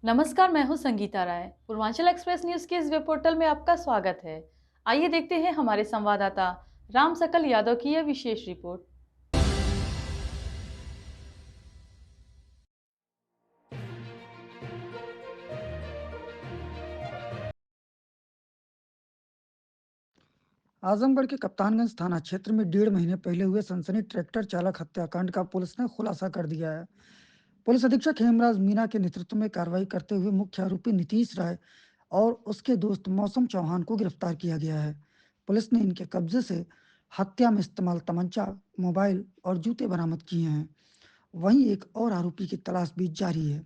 नमस्कार, मैं हूँ संगीता राय। पूर्वांचल एक्सप्रेस न्यूज के इस वेब पोर्टल में आपका स्वागत है। आइए देखते हैं हमारे संवाददाता राम सकल यादव की यह विशेष रिपोर्ट। आजमगढ़ के कप्तानगंज थाना क्षेत्र में 1.5 महीने पहले हुए सनसनी ट्रैक्टर चालक हत्याकांड का पुलिस ने खुलासा कर दिया है। पुलिस अधीक्षक हेमराज मीना के नेतृत्व में कार्रवाई करते हुए मुख्य आरोपी नीतीश राय और उसके दोस्त मौसम चौहान को गिरफ्तार किया गया है। पुलिस ने इनके कब्जे से हत्या में इस्तेमाल तमंचा, मोबाइल और जूते बरामद किए हैं। वहीं एक और आरोपी की तलाश भी जारी है।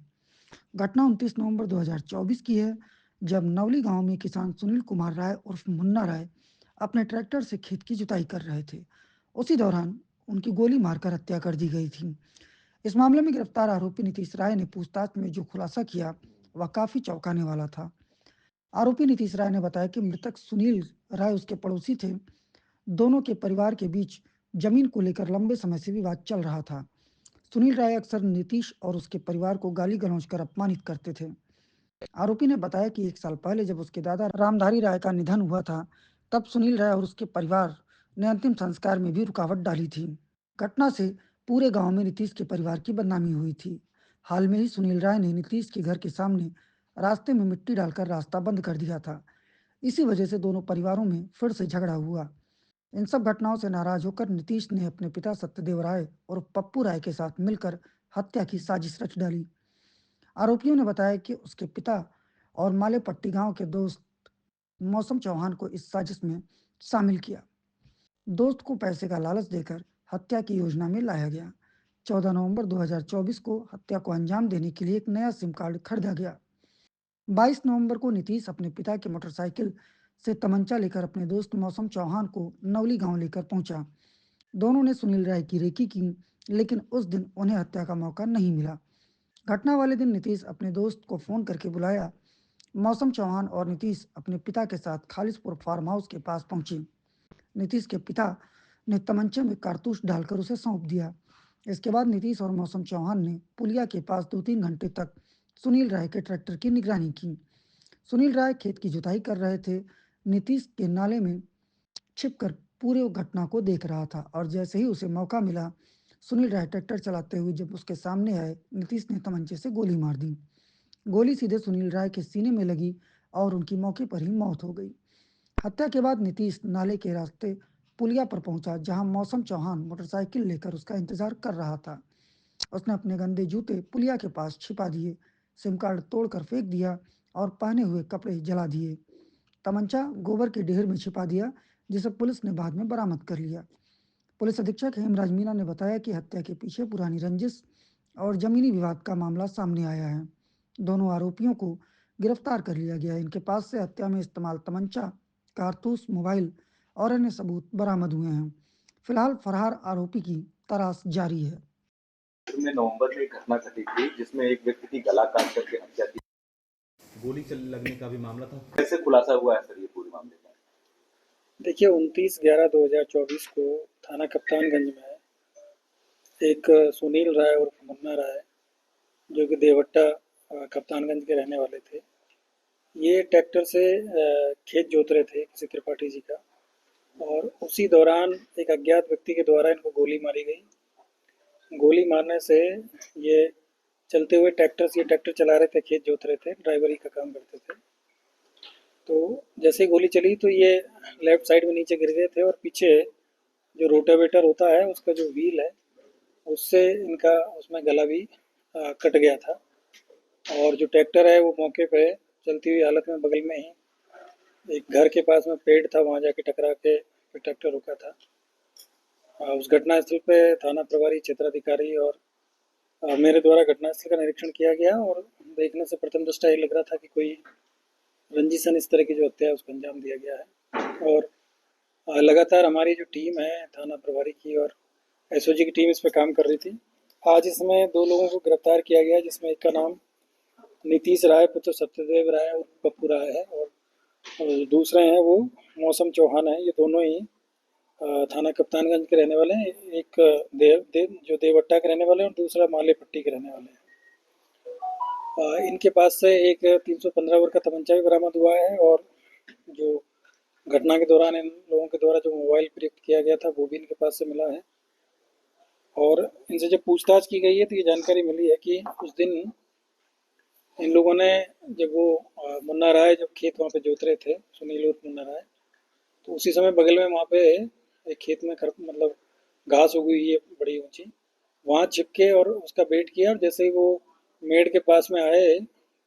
घटना 29 नवंबर 2024 की है, जब नवली गांव में किसान सुनील कुमार राय उर्फ मुन्ना राय अपने ट्रैक्टर से खेत की जुताई कर रहे थे। उसी दौरान उनकी गोली मारकर हत्या कर दी गई थी। इस मामले में गिरफ्तार आरोपी नीतीश राय ने पूछताछ में जो खुलासा किया, वह काफी चौंकाने वाला था। आरोपी नीतीश राय ने बताया कि मृतक सुनील राय उसके पड़ोसी थे। दोनों के परिवार के बीच जमीन को लेकर लंबे समय से विवाद चल रहा था। सुनील राय अक्सर नीतीश और उसके परिवार को गाली गलौज कर अपमानित करते थे। आरोपी ने बताया कि 1 साल पहले जब उसके दादा रामधारी राय का निधन हुआ था, तब सुनील राय और उसके परिवार ने अंतिम संस्कार में भी रुकावट डाली थी। घटना से पूरे गांव में नीतीश के परिवार की बदनामी हुई थी। हाल में ही सुनील राय ने नीतीश के घर के सामने रास्ते में मिट्टी डालकर रास्ता बंद कर दिया था। इसी वजह से दोनों परिवारों में फिर से झगड़ा हुआ। इन सब घटनाओं से नाराज होकर नीतीश ने अपने पिता सत्यदेव राय और पप्पू राय के साथ मिलकर हत्या की साजिश रच डाली। आरोपियों ने बताया कि उसके पिता और मालेपट्टी गांव के दोस्त मौसम चौहान को इस साजिश में शामिल किया। दोस्त को पैसे का लालच देकर हत्या की योजना में लाया गया। 14 नवंबर 2024 को हत्या को अंजाम देने के लिए एक नया सिम कार्ड खरीदा गया। 22 नवंबर को नीतीश अपने पिता की मोटरसाइकिल से तमंचा लेकर अपने दोस्त मौसम चौहान को नवली गांव लेकर पहुंचा। दोनों ने सुनील राय की रेकी की, लेकिन उस दिन उन्हें हत्या का मौका नहीं मिला। घटना वाले दिन नीतीश अपने दोस्त को फोन करके बुलाया। मौसम चौहान और नीतीश अपने पिता के साथ खालिसपुर फार्म हाउस के पास पहुंचे। नीतीश के पिता ने तमंचे में कारतूस डालकर उसे सौंप दिया। इसके बाद नीतीश और मौसम चौहान ने पुलिया के पास 2-3 घंटे तक सुनील राय के ट्रैक्टर की निगरानी की। सुनील राय खेत की जुताई कर रहे थे। नीतीश के नाले में छिपकर पूरे घटना को देख रहा था और जैसे ही उसे मौका मिला, सुनील राय ट्रैक्टर चलाते हुए जब उसके सामने आए, नीतीश ने तमंचे से गोली मार दी। गोली सीधे सुनील राय के सीने में लगी और उनकी मौके पर ही मौत हो गई। हत्या के बाद नीतीश नाले के रास्ते पुलिया पर पहुंचा, जहां मौसम चौहान मोटरसाइकिल लेकर उसका इंतजार कर रहा था। उसने अपने गंदे जूते पुलिया के पास छिपा दिए, सिम कार्ड तोड़कर फेंक दिया और पहने हुए कपड़े जला दिए। तमंचा गोबर के ढेर में छिपा दिया, जिसे पुलिस ने बाद में बरामद कर लिया। पुलिस अधीक्षक हेमराज मीना ने बताया कि हत्या के पीछे पुरानी रंजिश और जमीनी विवाद का मामला सामने आया है। दोनों आरोपियों को गिरफ्तार कर लिया गया है। इनके पास से हत्या में इस्तेमाल तमंचा, कारतूस, मोबाइल और अन्य सबूत बरामद हुए हैं। फिलहाल फरार आरोपी की तलाश जारी है। में नवंबर में एक घटना घटी थी जिसमें एक व्यक्ति की गला काट करके हत्या की। गोली चल लगने का भी मामला था। कैसे खुलासा हुआ है सर ये पूरे मामले का? देखिए 29/11/2024 को थाना कप्तानगंज में एक सुनील राय और मुन्ना राय, जो कि देवट्टा कप्तानगंज के रहने वाले थे, ये ट्रैक्टर से खेत जोत रहे थे किसी त्रिपाठी जी का, और उसी दौरान एक अज्ञात व्यक्ति के द्वारा इनको गोली मारी गई। गोली मारने से ये चलते हुए ये ट्रैक्टर चला रहे थे, खेत जोत रहे थे, ड्राइवरी का काम करते थे। तो जैसे ही गोली चली तो ये लेफ्ट साइड में नीचे गिर गए थे और पीछे जो रोटावेटर होता है उसका जो व्हील है उससे इनका उसमें गला भी कट गया था। और जो ट्रैक्टर है वो मौके पे चलती हुई हालत में बगल में ही एक घर के पास में पेड़ था, वहाँ जाके टकरा के फिर ट्रैक्टर रुका था। उस घटनास्थल पे थाना प्रभारी, क्षेत्राधिकारी और मेरे द्वारा घटनास्थल का निरीक्षण किया गया और देखने से प्रथम दृष्टया ये लग रहा था कि कोई रंजिशन इस तरह की जो हत्या है उसको अंजाम दिया गया है। और लगातार हमारी जो टीम है थाना प्रभारी की और एसओजी की टीम इस पर काम कर रही थी। आज इसमें 2 लोगों को गिरफ्तार किया गया, जिसमें एक का नाम नीतीश राय पुत्र सत्यदेव राय और पप्पू राय है, और दूसरे हैं वो मौसम चौहान है। ये दोनों ही थाना कप्तानगंज के रहने वाले हैं। एक जो देवट्टा के रहने वाले हैं और दूसरा मालेपट्टी के रहने वाले हैं। इनके पास से एक 315 बोर का तमंचा भी बरामद हुआ है और जो घटना के दौरान इन लोगों के द्वारा जो मोबाइल प्रयुक्त किया गया था वो भी इनके पास से मिला है। और इनसे जब पूछताछ की गई है तो ये जानकारी मिली है कि उस दिन इन लोगों ने जब वो मुन्ना राय जब खेत वहाँ पे जोत रहे थे, सुनील उर्फ मुन्ना राय, तो उसी समय बगल में वहाँ पे एक खेत में मतलब घास उगी हुई है बड़ी ऊंची, वहाँ छिपके और उसका वेट किया और जैसे ही वो मेड़ के पास में आए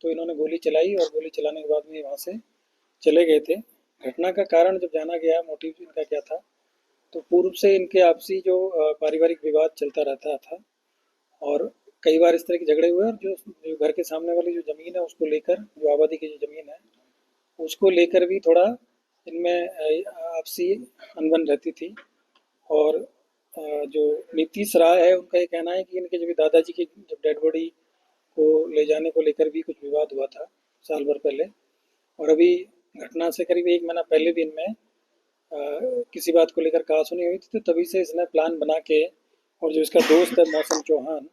तो इन्होंने गोली चलाई और गोली चलाने के बाद में वहाँ से चले गए थे। घटना का कारण जब जाना गया, मोटिव इनका क्या था, तो पूर्व से इनके आपसी जो पारिवारिक विवाद चलता रहता था और कई बार इस तरह के झगड़े हुए और जो घर के सामने वाली जो ज़मीन है उसको लेकर, जो आबादी की जो ज़मीन है उसको लेकर भी थोड़ा इनमें आपसी अनबन रहती थी। और जो नीतीश राय है उनका ये कहना है कि इनके जब दादाजी की जब डेड बॉडी को ले जाने को लेकर भी कुछ विवाद हुआ था साल भर पहले, और अभी घटना से करीब 1 महीना पहले भी इनमें किसी बात को लेकर कहासुनी हुई थी, तो तभी से इसने प्लान बना के, और जो इसका दोस्त है मौसम चौहान,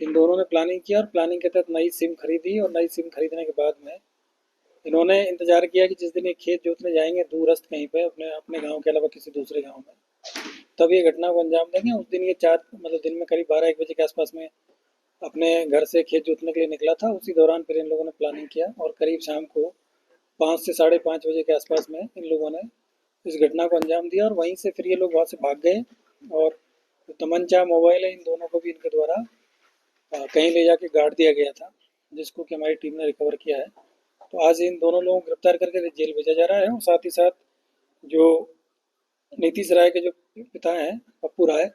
इन दोनों ने प्लानिंग किया और प्लानिंग के तहत नई सिम खरीदी और नई सिम खरीदने के बाद में इन्होंने इंतजार किया कि जिस दिन ये खेत जोतने जाएंगे दूरस्थ कहीं पे अपने अपने गांव के अलावा किसी दूसरे गांव में, तब ये घटना को अंजाम देंगे। उस दिन ये दिन में करीब 12-1 बजे के आसपास में अपने घर से खेत जोतने के लिए निकला था। उसी दौरान फिर इन लोगों ने प्लानिंग किया और करीब शाम को 5 से 5:30 बजे के आसपास में इन लोगों ने इस घटना को अंजाम दिया और वहीं से फिर ये लोग वहाँ से भाग गए और तमंचा, मोबाइल है, इन दोनों को भी इनके द्वारा कहीं ले जाके गाड़ दिया गया था, जिसको कि हमारी टीम ने रिकवर किया है। तो आज इन दोनों लोगों को गिरफ्तार करके जेल भेजा जा रहा है और साथ ही साथ जो नीतीश राय के जो पिता हैं पप्पू राय,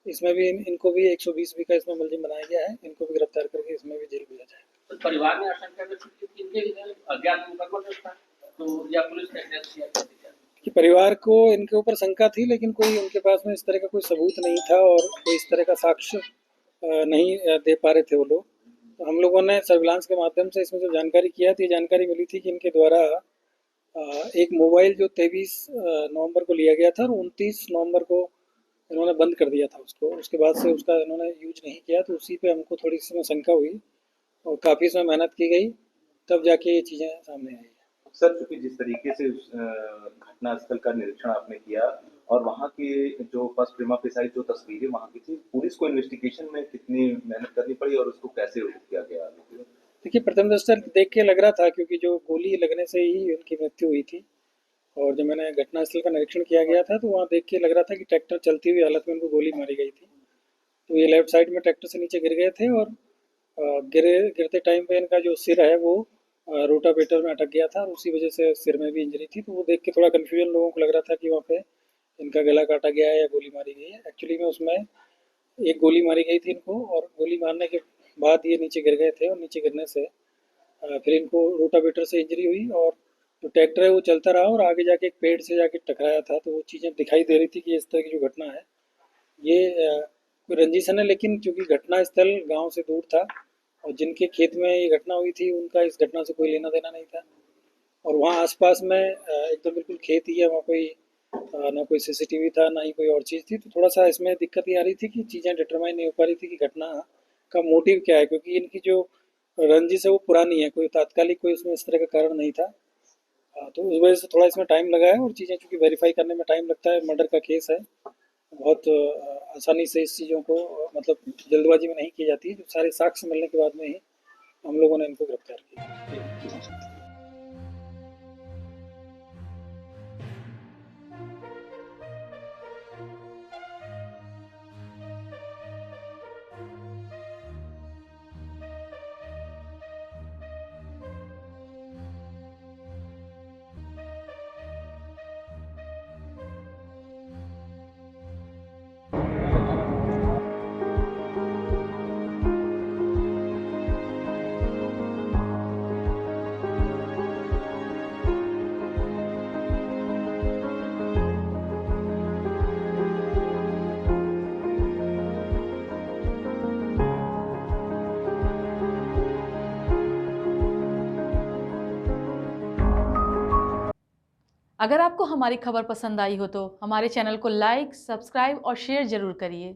इसमें भी इनको भी 120 का इसमें मुलजिम बनाया गया है, इनको भी गिरफ्तार करके इसमें भी जेल भेजा जाएगा। तो परिवार ने आशंका व्यक्त की कि इनके अज्ञात मुकदमा था, तो या पुलिस ने टेस्ट किया कि परिवार को इनके ऊपर शंका थी, लेकिन कोई उनके पास में इस तरह का कोई सबूत नहीं था और कोई इस तरह का साक्ष्य नहीं दे पा रहे थे वो लोग। तो हम लोगों ने सर्विलांस के माध्यम से इसमें जो जानकारी किया तो ये जानकारी मिली थी कि इनके द्वारा एक मोबाइल जो 23 नवंबर को लिया गया था और 29 नवंबर को इन्होंने बंद कर दिया था उसको, उसके बाद से उसका इन्होंने यूज नहीं किया, तो उसी पे हमको थोड़ी इसमें शंका हुई और काफ़ी इसमें मेहनत की गई, तब जाके ये चीज़ें सामने आई। सर, चूंकि जिस तरीके से उस घटना स्थल का निरीक्षण आपने किया और वहाँ के जो फर्स्ट प्रिमा फेसाई जो तस्वीरें वहाँ की थी, पुलिस को इन्वेस्टिगेशन में कितनी मेहनत करनी पड़ी और उसको कैसे रोक किया गया? देखिए, प्रथम दृष्टया देख के लग रहा था, क्योंकि जो गोली लगने से ही उनकी मृत्यु हुई थी और जब मैंने घटनास्थल का निरीक्षण किया गया था तो वहाँ देख के लग रहा था कि ट्रैक्टर चलती हुई हालत में उनको गोली मारी गई थी। तो ये लेफ्ट साइड में ट्रैक्टर से नीचे गिर गए थे और गिरते टाइम पे इनका जो सिर है वो रोटावेटर में अटक गया था और उसी वजह से सिर में भी इंजरी थी। तो वो देख के थोड़ा कन्फ्यूजन लोगों को लग रहा था कि वहाँ पे इनका गला काटा गया है या गोली मारी गई है। एक्चुअली में उसमें एक गोली मारी गई थी इनको और गोली मारने के बाद ये नीचे गिर गए थे और नीचे गिरने से फिर इनको रोटावेटर से इंजरी हुई और जो ट्रैक्टर है वो चलता रहा और आगे जाके एक पेड़ से जाके टकराया था। तो वो चीज़ें दिखाई दे रही थी कि इस तरह की जो घटना है ये कोई रंजिशन है, लेकिन चूँकि घटना स्थल गाँव से दूर था और जिनके खेत में ये घटना हुई थी उनका इस घटना से कोई लेना देना नहीं था और वहाँ आसपास में एकदम बिल्कुल खेत ही है, वहाँ कोई ना कोई सीसीटीवी था ना ही कोई और चीज़ थी। तो थोड़ा सा इसमें दिक्कत ये आ रही थी कि चीज़ें डिटरमाइन नहीं हो पा रही थी कि घटना का मोटिव क्या है, क्योंकि इनकी जो रंजिश है वो पुरानी है, कोई तात्कालिक कोई उसमें इस तरह का कारण नहीं था। तो उस वजह से थोड़ा इसमें टाइम लगा है और चीज़ें चूँकि वेरीफाई करने में टाइम लगता है, मर्डर का केस है, बहुत आसानी से इस चीज़ों को मतलब जल्दबाजी में नहीं की जाती है। जो सारे साक्ष्य मिलने के बाद में ही हम लोगों ने इनको गिरफ्तार किया। अगर आपको हमारी खबर पसंद आई हो तो हमारे चैनल को लाइक, सब्सक्राइब और शेयर जरूर करिए।